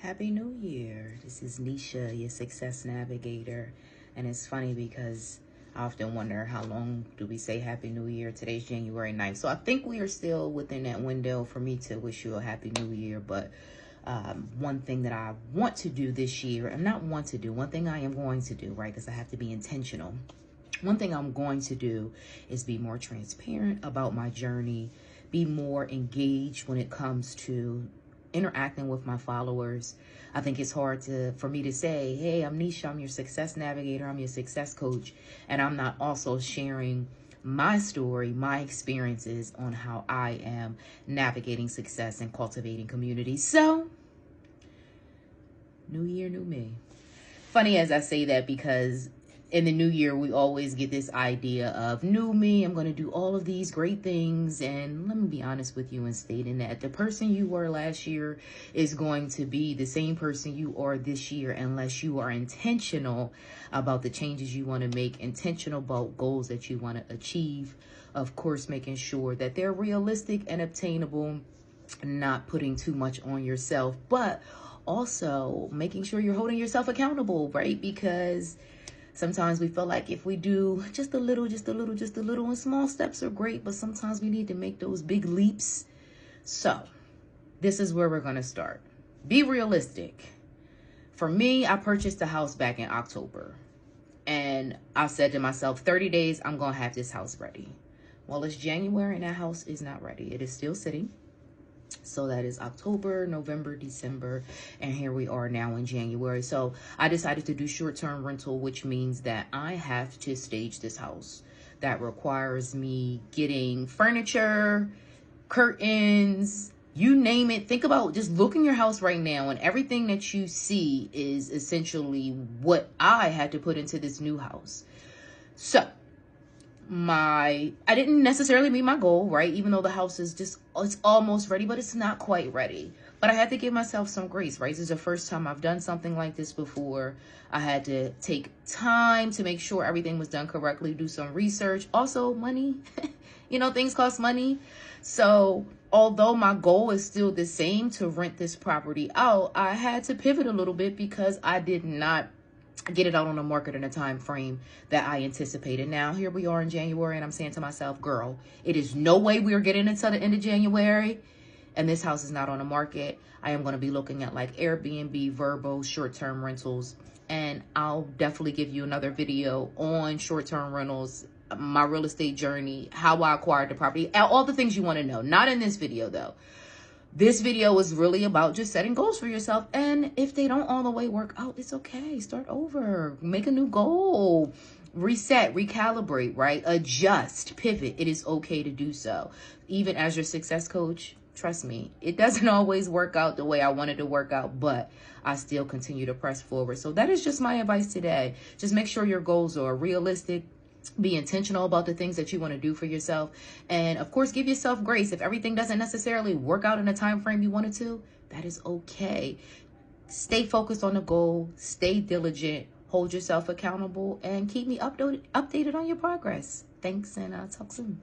Happy New Year. This is Necia, your success navigator. And it's funny because I often wonder how long do we say Happy New Year? Today's January 9th. So I think we are still within that window for me to wish you a Happy New Year. But one thing that I want to do this year, and not want to do, one thing I am going to do, right? Because I have to be intentional. One thing I'm going to do is be more transparent about my journey, be more engaged when it comes to interacting with my followers. I think it's hard for me to say, hey, I'm Necia, I'm your success navigator, I'm your success coach, and I'm not also sharing my story, my experiences on how I am navigating success and cultivating community. So, new year, new me. Funny as I say that because in the new year, we always get this idea of new me. I'm going to do all of these great things. And let me be honest with you in stating that the person you were last year is going to be the same person you are this year unless you are intentional about the changes you want to make, intentional about goals that you want to achieve. Of course, making sure that they're realistic and obtainable, not putting too much on yourself, but also making sure you're holding yourself accountable, right? Because sometimes we feel like if we do just a little, and small steps are great, but sometimes we need to make those big leaps. So this is where we're going to start. Be realistic. For me, I purchased a house back in October, and I said to myself, 30 days, I'm going to have this house ready. Well, it's January and that house is not ready. It is still sitting. So that is October, November, December, and here we are now in January. So I decided to do short-term rental, which means that I have to stage this house. That requires me getting furniture, curtains, you name it. Think about just looking your house right now, and everything that you see is essentially what I had to put into this new house. So I didn't necessarily meet my goal, right? Even though the house is it's almost ready, but it's not quite ready. But I had to give myself some grace, right? This is the first time I've done something like this before. I had to take time to make sure everything was done correctly, do some research. Also, money, things cost money. So although my goal is still the same to rent this property out, I had to pivot a little bit because I did not get it out on the market in a time frame that I anticipated. Now, here we are in January, and I'm saying to myself, girl, it is no way we're getting until the end of January, and this house is not on the market. I am going to be looking at like Airbnb, Vrbo, short-term rentals, and I'll definitely give you another video on short-term rentals, my real estate journey, how I acquired the property, all the things you want to know. Not in this video, though. This video is really about just setting goals for yourself. And if they don't all the way work out, it's okay. Start over. Make a new goal. Reset, recalibrate, right? Adjust, pivot. It is okay to do so. Even as your success coach, trust me, it doesn't always work out the way I wanted to work out, but I still continue to press forward. So that is just my advice today. Just make sure your goals are realistic. Be intentional about the things that you want to do for yourself. And of course, give yourself grace. If everything doesn't necessarily work out in the time frame you wanted to, that is okay. Stay focused on the goal, stay diligent, hold yourself accountable, and keep me updated on your progress. Thanks, and I'll talk soon.